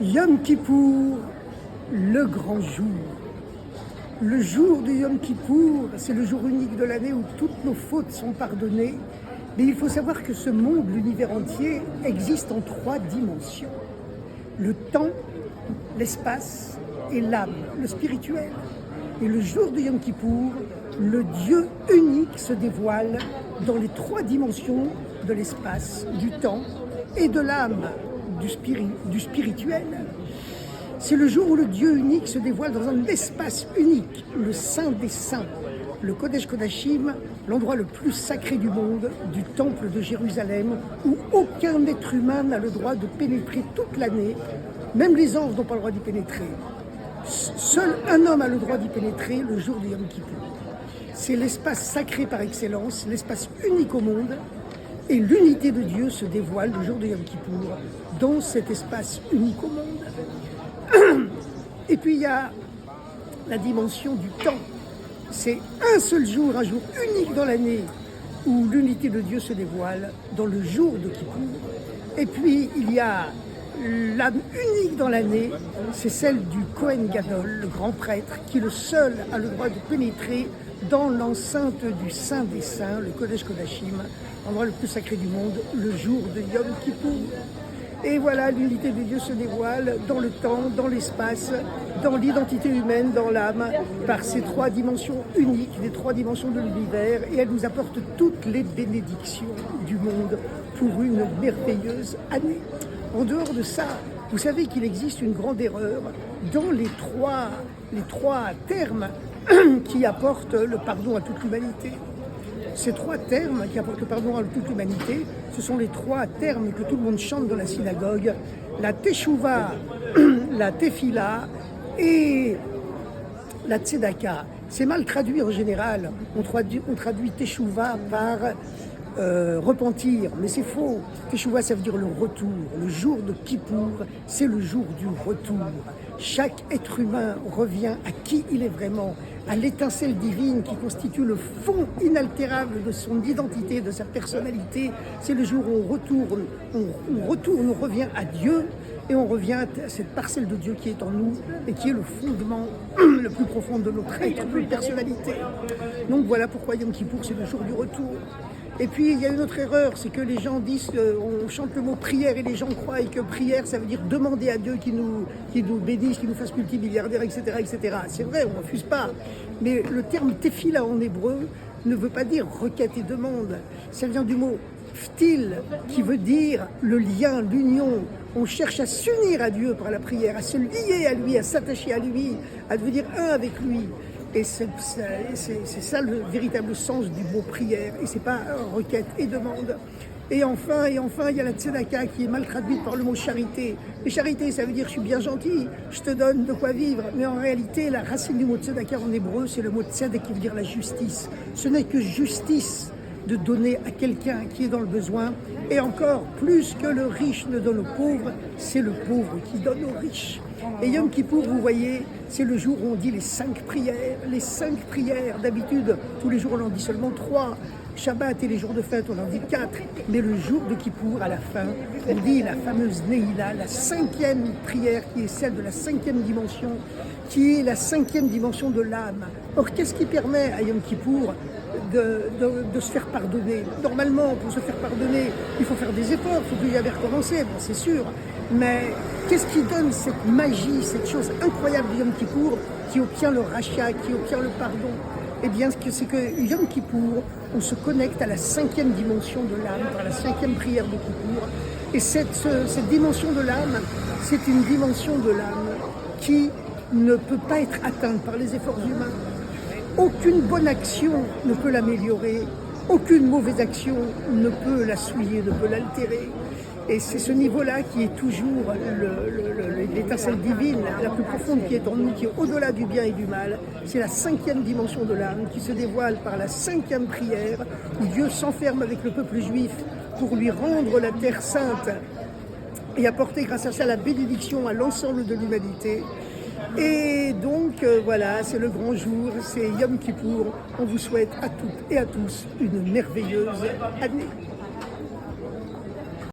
Yom Kippour, le grand jour. Le jour de Yom Kippour, c'est le jour unique de l'année où toutes nos fautes sont pardonnées. Mais il faut savoir que ce monde, l'univers entier, existe en 3 dimensions. Le temps, l'espace et l'âme, le spirituel. Et le jour de Yom Kippour, le Dieu unique se dévoile dans les 3 dimensions de l'espace, du temps et de l'âme, du spirituel. C'est le jour où le Dieu unique se dévoile dans un espace unique, le Saint des Saints, le Kodesh Kodashim, l'endroit le plus sacré du monde, du temple de Jérusalem, où aucun être humain n'a le droit de pénétrer toute l'année, même les anges n'ont pas le droit d'y pénétrer. Seul un homme a le droit d'y pénétrer le jour de Yom Kippour. C'est l'espace sacré par excellence, l'espace unique au monde, et l'unité de Dieu se dévoile le jour de Yom Kippour dans cet espace unique au monde. Et puis il y a la dimension du temps. C'est un seul jour, un jour unique dans l'année où l'unité de Dieu se dévoile dans le jour de Kippour. Et puis il y a l'âme unique dans l'année, c'est celle du Kohen Gadol, le grand prêtre, qui le seul a le droit de pénétrer dans l'enceinte du Saint des Saints, le Kodesh Kodashim, l'endroit le plus sacré du monde, le jour de Yom Kippour. Et voilà, l'unité de Dieu se dévoile dans le temps, dans l'espace, dans l'identité humaine, dans l'âme, par ces 3 dimensions uniques, les 3 dimensions de l'univers, et elle nous apporte toutes les bénédictions du monde pour une merveilleuse année. En dehors de ça, vous savez qu'il existe une grande erreur dans les trois termes qui apportent le pardon à toute l'humanité. Ces 3 termes qui apportent le pardon à toute l'humanité, ce sont les 3 termes que tout le monde chante dans la synagogue, la Teshuvah, la Tefila et la Tzedaka. C'est mal traduit en général, on traduit Teshuvah par repentir, mais c'est faux. Teshuvah, ça veut dire le retour. Le jour de Kippour, c'est le jour du retour. Chaque être humain revient à qui il est vraiment, à l'étincelle divine qui constitue le fond inaltérable de son identité, de sa personnalité. C'est le jour où on revient à Dieu et on revient à cette parcelle de Dieu qui est en nous et qui est le fondement le plus profond de notre être, de notre personnalité. Donc voilà pourquoi Yom Kippour, c'est le jour du retour. Et puis il y a une autre erreur, c'est que les gens disent, on chante le mot prière et les gens croient que prière ça veut dire demander à Dieu qu'il nous bénisse, qu'il nous fasse multimilliardaires, etc., etc. C'est vrai, on ne refuse pas. Mais le terme tefila en hébreu ne veut pas dire requête et demande. Ça vient du mot ftil, qui veut dire le lien, l'union. On cherche à s'unir à Dieu par la prière, à se lier à lui, à s'attacher à lui, à devenir un avec lui. Et c'est ça le véritable sens du mot prière, et c'est pas requête et demande. Et enfin, il y a la tzedaka qui est mal traduite par le mot charité. Et charité, ça veut dire je suis bien gentil, je te donne de quoi vivre. Mais en réalité, la racine du mot tzedaka en hébreu, c'est le mot tzedek qui veut dire la justice. Ce n'est que justice de donner à quelqu'un qui est dans le besoin. Et encore, plus que le riche ne donne au pauvre, c'est le pauvre qui donne aux riches. Et Yom Kippour, vous voyez, c'est le jour où on dit les 5 prières. Les 5 prières, d'habitude, tous les jours on en dit seulement 3. Shabbat et les jours de fête, on en dit 4. Mais le jour de Kippour, à la fin, on dit la fameuse Neila, la 5e prière qui est celle de la 5e dimension, qui est la 5e dimension de l'âme. Or, qu'est-ce qui permet à Yom Kippour de se faire pardonner? Normalement, pour se faire pardonner, il faut faire des efforts, il faut plus jamais recommencer, bon, c'est sûr. Mais qu'est-ce qui donne cette magie, cette chose incroyable de Yom Kippour qui obtient le rachat, qui obtient le pardon? Eh bien, c'est que Yom Kippour, on se connecte à la 5e dimension de l'âme, par la 5e prière de Kippour. Et cette dimension de l'âme, c'est une dimension de l'âme qui ne peut pas être atteinte par les efforts humains. Aucune bonne action ne peut l'améliorer, aucune mauvaise action ne peut la souiller, ne peut l'altérer. Et c'est ce niveau-là qui est toujours l'étincelle divine, la plus profonde qui est en nous, qui est au-delà du bien et du mal. C'est la 5e dimension de l'âme qui se dévoile par la 5e prière, où Dieu s'enferme avec le peuple juif pour lui rendre la terre sainte et apporter grâce à ça la bénédiction à l'ensemble de l'humanité. Et donc voilà, c'est le grand jour, c'est Yom Kippour. On vous souhaite à toutes et à tous une merveilleuse année.